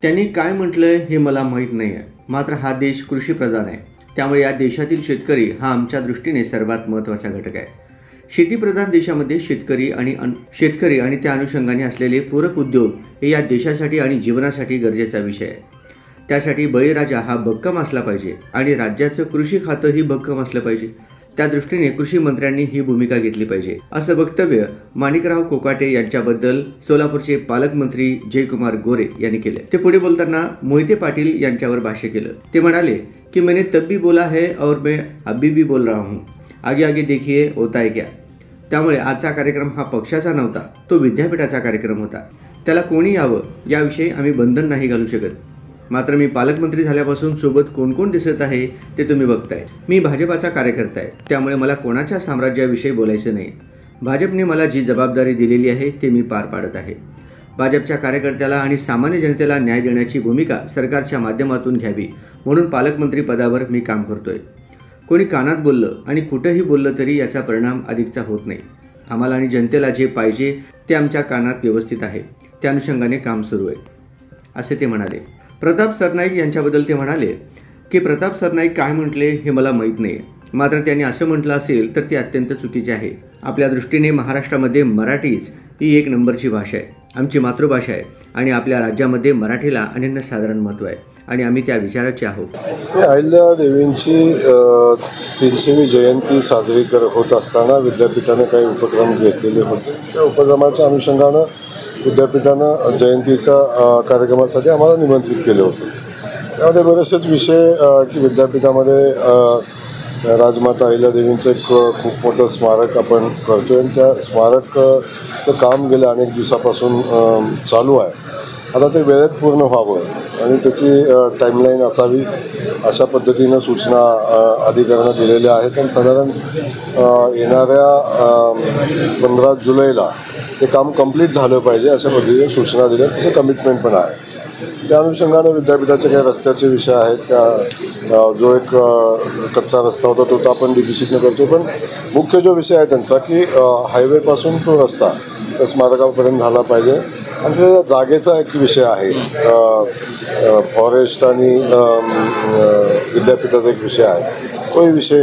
त्यांनी काय म्हटलंय हे मला माहीत नाही आहे. मात्र हा देश कृषीप्रधान आहे. त्यामुळे या देशातील शेतकरी हा आमच्या दृष्टीने सर्वात महत्त्वाचा घटक आहे. शेतीप्रधान देशामध्ये शेतकरी आणि त्या अनुषंगाने असलेले पूरक उद्योग हे या देशासाठी आणि जीवनासाठी गरजेचा विषय आहे. त्यासाठी बळीराजा हा भक्कम असला पाहिजे आणि राज्याचं कृषी खातंही भक्कम असलं पाहिजे. त्या दृष्टीने कृषी मंत्र्यांनी ही भूमिका घेतली पाहिजे, असं वक्तव्य माणिकराव कोकाटे यांच्याबद्दल सोलापूरचे पालकमंत्री जयकुमार गोरे यांनी केले. ते पुढे बोलताना मोहिते पाटील यांच्यावर भाष्य केलं. ते म्हणाले की मैंने तब भी बोला है और मैं अभी भी बोल रहा हूँ, आगे आगे देखिए होता है क्या. त्यामुळे आजचा कार्यक्रम हा पक्षाचा नव्हता, तो विद्यापीठाचा कार्यक्रम होता. त्याला कोणी यावं याविषयी आम्ही बंधन नाही घालू शकत. मात्र मी पालकमंत्री झाल्यापासून सोबत कोण कोण दिसत आहे ते तुम्ही बघताय. मी भाजपाचा कार्यकर्ता आहे, त्यामुळे मला कोणाच्या साम्राज्याविषयी बोलायचं नाही. भाजपने मला जी जबाबदारी दिलेली आहे ते मी पार पाडत आहे. भाजपच्या कार्यकर्त्याला आणि सामान्य जनतेला न्याय देण्याची भूमिका सरकारच्या माध्यमातून घ्यावी म्हणून पालकमंत्री पदावर मी काम करतोय. कोणी कानात बोललं आणि कुठंही बोललं तरी याचा परिणाम अधिकचा होत नाही. आम्हाला आणि जनतेला जे पाहिजे ते आमच्या कानात व्यवस्थित आहे. त्या अनुषंगाने काम सुरू आहे, असे ते म्हणाले. प्रताप सरनाईक यांच्याबद्दल ते म्हणाले की प्रताप सरनाईक काय म्हटले हे मला माहीत नाही. मात्र त्यांनी असं म्हटलं असेल तर ते अत्यंत चुकीचे आहे. आपल्या दृष्टीने महाराष्ट्रामध्ये मराठीच ही एक नंबरची भाषा आहे, आमची मातृभाषा आहे आणि आपल्या राज्यामध्ये मराठीला अनन्यसाधारण महत्त्व आहे आणि आम्ही त्या विचाराचे आहोत. अहिल्यादेवींची 300वी जयंती साजरी होत असताना विद्यापीठाने काही उपक्रम घेतलेले होते. त्या उपक्रमाच्या अनुषंगानं विद्यापीठानं जयंतीच्या कार्यक्रमासाठी आम्हाला निमंत्रित केले होते. त्यामध्ये बरेचसेच विषय की विद्यापीठामध्ये राजमाता अहिल्यादेवींचं एक खूप मोठं स्मारक आपण करतो आहे आणि त्या स्मारकचं काम गेल्या अनेक दिवसापासून चालू आहे. आता ते वेळेत पूर्ण व्हावं आणि त्याची टाईमलाईन असावी अशा पद्धतीनं सूचना अधिकाऱ्यांना दिलेल्या आहेत आणि साधारण येणाऱ्या 15 जुलैला ते काम कंप्लीट झालं पाहिजे अशा पद्धतीने सूचना दिल्या. तसं कमिटमेंट पण आहे. त्या अनुषंगानं विद्यापीठाचे काही रस्त्याचे विषय आहेत. त्या जो एक कच्चा रस्ता होता तो आपण डिफिसिटनं करतो, पण मुख्य जो विषय आहे त्यांचा की हायवेपासून तो रस्ता त्या स्मारकापर्यंत झाला पाहिजे आणि त्या जागेचा एक विषय आहे. फॉरेस्ट आणि विद्यापीठाचा एक विषय आहे, तोही विषय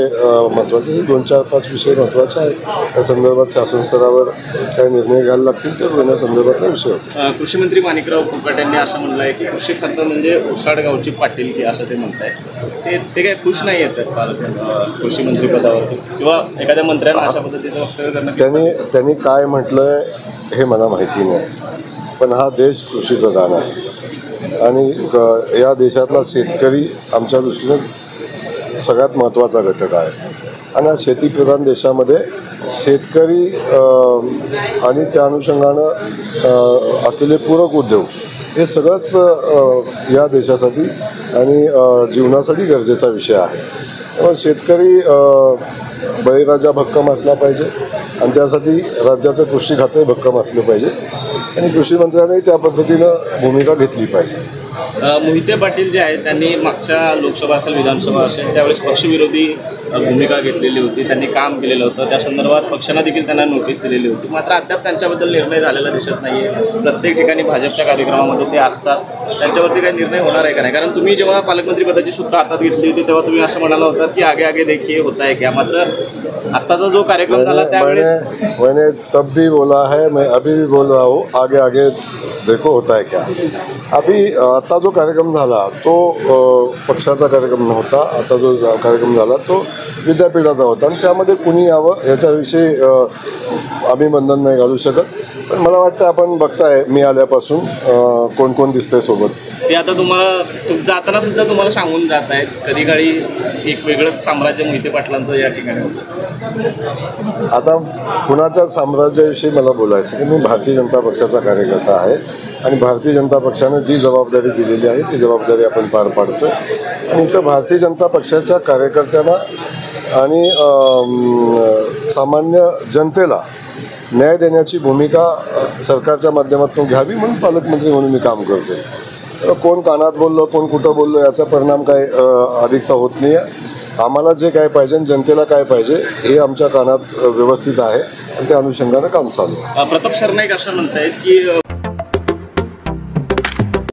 महत्त्वाचे. 2-4-5 विषय महत्त्वाचे आहेत. त्या संदर्भात शासन स्तरावर काही निर्णय घ्यायला लागतील तर होण्यासंदर्भातला विषय होता. कृषी मंत्री माणिकराव कोकाटे यांनी असं म्हणलं आहे की कृषी खातं म्हणजे उसाडगावची पाटीलकी असं ते म्हणत आहे. ते काही खुश नाही येतात कृषी मंत्री पदावर किंवा एखाद्या मंत्र्यांना अशा पद्धतीचं वक्तव्य करणं. त्यांनी काय म्हटलंय हे मला माहिती नाही, पण हा देश कृषीप्रधान आहे आणि या देशातला शेतकरी आमच्या दृष्टीनं सगळ्यात महत्त्वाचा घटक आहे. आणि या शेतीप्रधान देशामध्ये शेतकरी आणि त्या अनुषंगानं असलेले पूरक उद्योग हे सगळंच या देशासाठी आणि जीवनासाठी गरजेचा विषय आहे. त्यामुळे शेतकरी बळीराजा भक्कम असला पाहिजे आणि त्यासाठी राज्याचं कृषी खातं भक्कम असलं पाहिजे आणि कृषी मंत्र्यांनी त्या पद्धतीनं भूमिका घेतली पाहिजे. मोहिते पाटील जे आहेत त्यांनी मागच्या लोकसभा असेल विधानसभा असेल त्यावेळेस पक्षविरोधी भूमिका घेतलेली होती. त्यांनी काम केलेलं होतं. त्या संदर्भात पक्षानं देखील त्यांना नोटीस दिलेली होती. मात्र अद्याप त्यांच्याबद्दल निर्णय झालेला दिसत नाही आहे. प्रत्येक ठिकाणी भाजपच्या कार्यक्रमामध्ये ते असतात. त्यांच्यावरती काही निर्णय होणार आहे का नाही? कारण तुम्ही जेव्हा पालकमंत्रीपदाची सूत्र हातात घेतली होती तेव्हा तुम्ही असं म्हणाला होता की आगे आगे देखिए होता है क्या. मात्र आत्ताचा जो कार्यक्रम झाला त्यावेळेस मैंने तब भी बोला है, मैं अभी भी बोल रहा हूँ, आगे आगे देखो होता है क्या. आता जो कार्यक्रम झाला तो पक्षाचा कार्यक्रम नव्हता. आता जो कार्यक्रम झाला तो विद्यापीठाचा होता आणि त्यामध्ये कुणी यावं याच्याविषयी आम्ही बंधन नाही घालू शकत. पण मला वाटतं आपण बघताय मी आल्यापासून कोण कोण दिसतंय सोबत. ते आता तुम्हाला जाताना सुद्धा तुम्हाला सांगून जात आहेत. कधी काळी एक वेगळंच साम्राज्य मोहिते पाटलांचं या ठिकाणी होतं. आता कुणाच्या साम्राज्याविषयी मला बोलायचं की मी भारतीय जनता पक्षाचा कार्यकर्ता आहे आणि भारतीय जनता पक्षानं जी जबाबदारी दिलेली आहे ती जबाबदारी आपण पार पाडतोय. आणि इथं भारतीय जनता पक्षाच्या कार्यकर्त्यांना आणि सामान्य जनतेला न्याय देण्याची भूमिका सरकारच्या माध्यमातून घ्यावी म्हणून पालकमंत्री म्हणून मी काम करतो. कोण कानात बोललं कोण कुठं बोललं याचा परिणाम काय अधिकचा होत नाही आहे. आम्हाला जे काय पाहिजे आणि जनतेला काय पाहिजे हे आमच्या कानात व्यवस्थित आहे आणि त्या अनुषंगानं काम चालू आहे. प्रताप सरनाईक असं म्हणतायत की